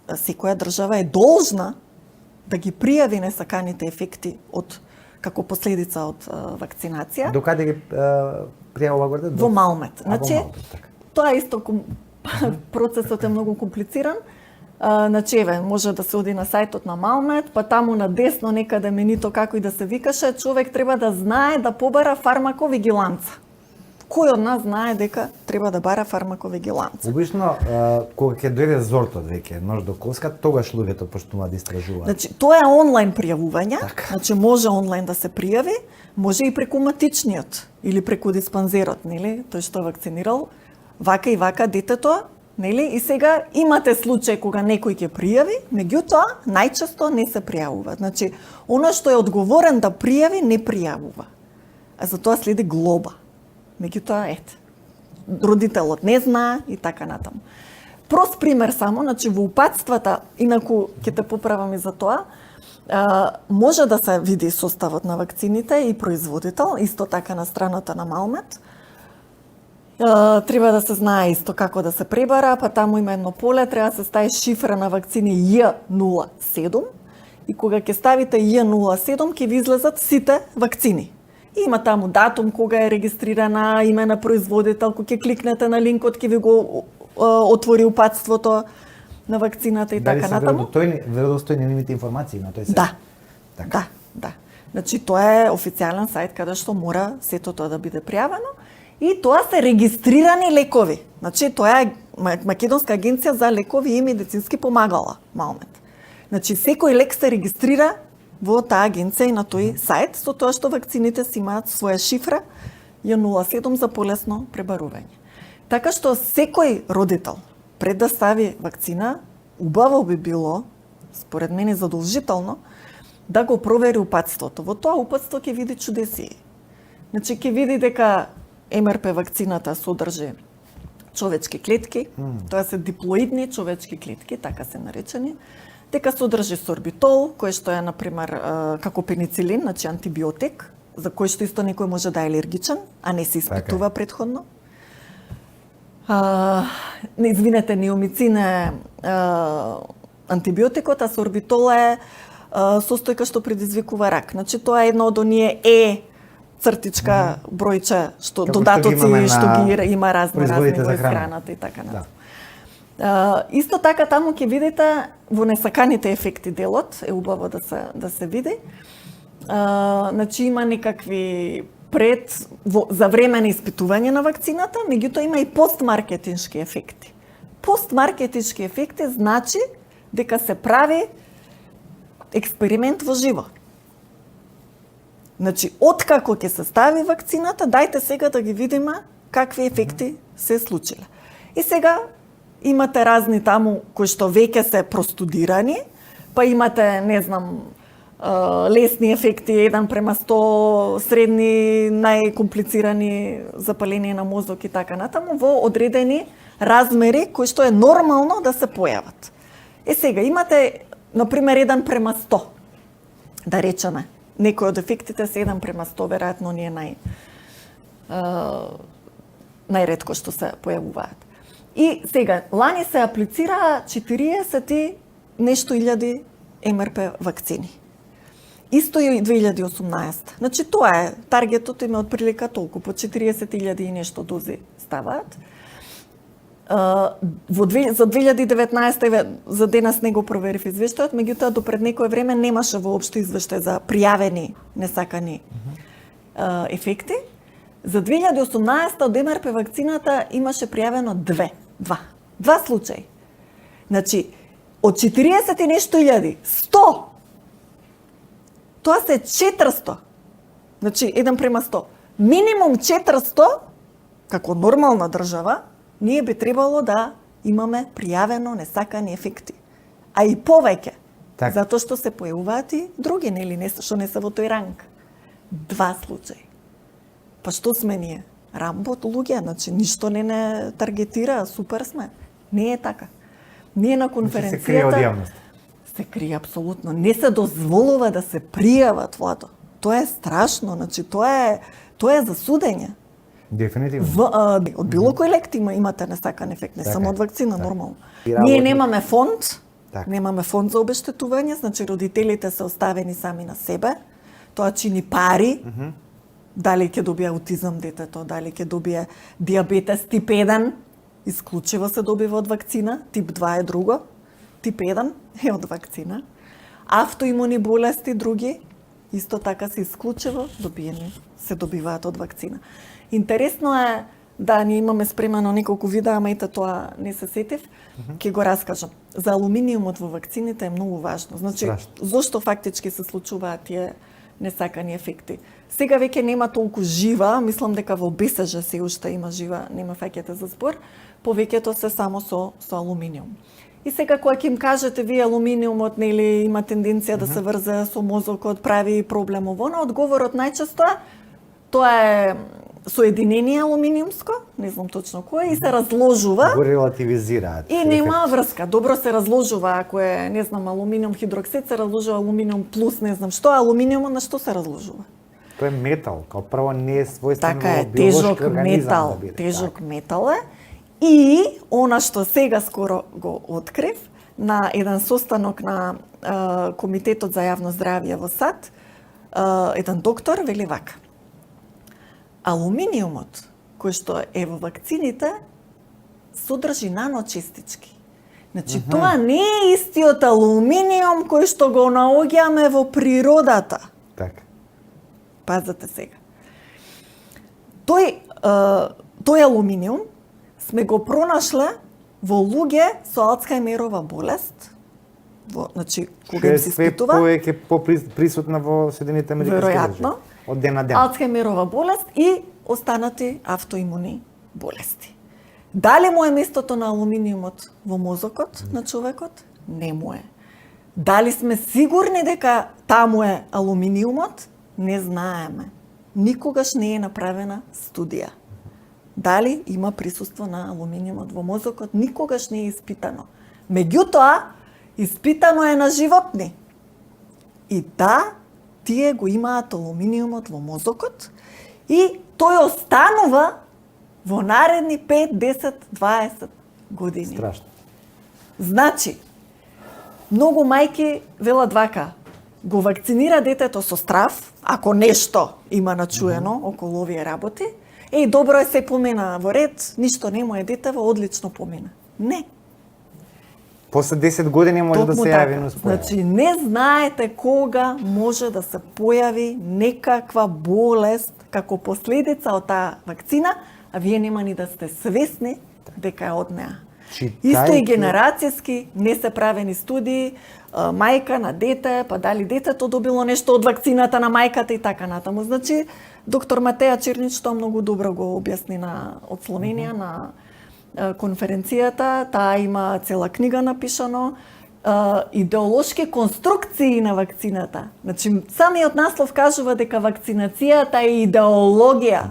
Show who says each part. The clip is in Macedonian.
Speaker 1: секоја држава е должна да ги пријави несаканите ефекти од како последица од вакцинација.
Speaker 2: Докаде ги пријавува горде?
Speaker 1: Во Малмет. Значи,
Speaker 2: така.
Speaker 1: тоа е исто процесот е многу комплициран. Значи, еве, може да се оди на сајтот на Малмет, па таму на десно некаде менито како и да се викаше, човек треба да знае да побара фармаковигиланца. Кој од нас знае дека треба да бара фармаковигиланца?
Speaker 2: Обично, кога ќе дојде зортот веќе, нож до коска, тогаш луѓето почнуваат да истражуваат.
Speaker 1: Значи, тоа е онлайн пријавување,
Speaker 2: така.
Speaker 1: Значи може онлайн да се пријави, може и преку матичниот или преку диспанзерот, нели, тој што вакцинирал, вака и вака детето, нели, и сега имате случај кога некој ќе пријави, меѓутоа најчесто не се пријавува. Значи, оно што е одговорен да пријави, не пријавува. А за тоа следи глоба. Меѓутоа, ете, родителот не знае и така натаму. Прост пример само, значи во упатствата, инаку ќе те поправам и за тоа, може да се види составот на вакцините и производител, исто така на страната на Малмет. Треба да се знае исто како да се пребара, па таму има едно поле, треба да се стави шифра на вакцини J07 и кога ќе ставите J07 ќе ви излезат сите вакцини. Има таму датум кога е регистрирана, име на производител, кога ќе кликнете на линкот ќе ви го отвори упатството на вакцината и така натаму.
Speaker 2: Дали се веродостојни нивните информации на тој сайт?
Speaker 1: Да, да. Значи тоа е официјален сајт каде што мора сето тоа да биде пријавено и тоа се регистрирани лекови. Значи тоа е Македонска агенција за лекови и медицински помагала, Малмет. Значи секој лек се регистрира во таа агенција и на тој сајт, со тоа што вакцините си имаат своја шифра J07 за полесно пребарување. Така што секој родител пред да стави вакцина, убаво би било, според мене задолжително, да го провери упатството. Во тоа упатство ќе види чудеси. Значи ќе види дека МРП вакцината содржи човечки клетки, тоа се диплоидни човечки клетки, така се наречени, дека содржи сорбитол, кој што е, например, како пеницилин, значи антибиотик, за кој што исто некој може да е алергичен, а не се испитува предходно. Извинете, неомицин е антибиотикот, а сорбитол е состојка што предизвикува рак. Значи тоа е едно од оние цртичка бројче што додатоци што ги има разни во храната и така натаму. Исто така таму ќе видите во несаканите ефекти делот, е убаво да се види. Значи има некакви за време на испитување на вакцината, меѓутоа има и постмаркетиншки ефекти. Постмаркетиншки ефекти значи дека се прави експеримент во живо. Значи, откако ќе се стави вакцината, дајте сега да ги видиме какви ефекти се случиле. И сега имате разни таму кои што веќе се простудирани, па имате, не знам, лесни ефекти 1:100, средни, најкомплицирани запаление на мозок и така натаму, во одредени размери кои што е нормално да се појават. Сега имате, например, 1:100, да речеме. Некои од ефектите се 1:100, веројатно не е најретко што се појавуваат. И сега, лани се аплицираа 40 и нешто илјади МРП вакцини. Исто и 2018. Значи тоа е, таргетот им е од прилика толку, по 40.000 и нешто дози ставаат. За 2019, за денес не го проверив извештајот, меѓутоа до пред некое време немаше воопшто извештај за пријавени несакани ефекти. За 2018 од МРП вакцината имаше пријавено два случаи. Значи, од 40 и нешто илјади, 100! Тоа се 400. Значи, 1:100. Минимум 400, како нормална држава, ние би требало да имаме пријавено несакани ефекти. А и повеќе. Так. Затоа што се појавуваат и други, нели, што не се во тој ранг. 2 случаи. Па што сме ние? Рамбот луѓе, значи ништо не таргетира, супер сме. Не е така. Ние на конференцијата...
Speaker 2: Се крие од јавност.
Speaker 1: Се крие апсолутно. Не се дозволува да се пријават, Владо. Тоа е страшно, значи тоа е за судење.
Speaker 2: Дефинитивно.
Speaker 1: Од било кој лек имате несакан ефект, не само од вакцина, нормално. Ние немаме фонд,
Speaker 2: Така.
Speaker 1: Немаме фонд за обештетување, значи родителите се оставени сами на себе. Тоа чини пари. Дали ќе добие аутизам детето, дали ќе добие диабетес тип 1, исклучиво се добива од вакцина, тип 2 е друго, тип 1 е од вакцина. Автоимуни болести други, исто така се исклучиво се добиваат од вакцина. Интересно е да ние имаме спремано неколку видеа, ама ете тоа не се сетив, ќе го раскажам. За алуминиумот во вакцините е многу важно. Значи, зошто фактички се случуваат тие несакани ефекти? Сега веќе нема толку жива, мислам дека во БСЖ се уште има жива, нема фаќате за збор, повеќето се само со алуминиум. И сега кога ќе им кажете вие алуминиумот нели има тенденција да се врзе со мозокот, прави проблем ово, одговорот најчесто е тоа е соединение алуминиумско, не знам точно кое, и се разложува.
Speaker 2: Го релативизираат.
Speaker 1: И нема врска. Добро се разложува, ако е, не знам, алуминиум хидроксид, се разложува алуминиум плюс, не знам што, алуминиумот на што се разложува?
Speaker 2: Тоа е метал, као прво не е својствено
Speaker 1: така е,
Speaker 2: биолошки организам
Speaker 1: метал,
Speaker 2: да биде.
Speaker 1: тежок метал е. И она што сега скоро го открив на еден состанок на Комитетот за јавно здравје во САД, еден доктор вели вака: алуминиумот кој што е во вакцините содржи наночестички. Значи тоа не е истиот алуминиум кој што го наоѓаме во природата.
Speaker 2: Така.
Speaker 1: Пазете сега. Тој алуминиум сме го пронашле во луѓе со Алцхајмерова болест. Значи, кога им се испитува,
Speaker 2: повеќе поприсутна во Соединетите Американски држави.
Speaker 1: веројатно,
Speaker 2: Од ден на ден.
Speaker 1: Алцхајмерова болест и останати автоимуни болести. Дали му е местото на алуминиумот во мозокот на човекот? Не му е. Дали сме сигурни дека таму е алуминиумот? Не знаеме. Никогаш не е направена студија. Дали има присуство на алуминиумот во мозокот? Никогаш не е испитано. Меѓутоа, испитано е на животни. И да, тие го имаат алуминиумот во мозокот и тој останува во наредни 5, 10, 20 години.
Speaker 2: Страшно.
Speaker 1: Значи, многу мајки велат вака: го вакцинира детето со страв, ако нешто има начуено околу овие работи, добро е, се помена во ред, ништо не му е детево, одлично помена. Не.
Speaker 2: После 10 години може да
Speaker 1: Токму
Speaker 2: се
Speaker 1: така.
Speaker 2: јави нуспојава.
Speaker 1: Значи, не знаете кога може да се појави некаква болест како последица од таа вакцина, а вие нема ни да сте свесни дека е од неа. Исто и генерацијски не се правени студии, мајка на дете, па дали детето добило нешто од вакцината на мајката и така натаму. Значи, доктор Матеја Чернич тоа многу добро го објасни од Словенија на конференцијата. Таа има цела книга напишано, идеолошки конструкции на вакцината. Значи, самиот наслов кажува дека вакцинацијата е идеологија.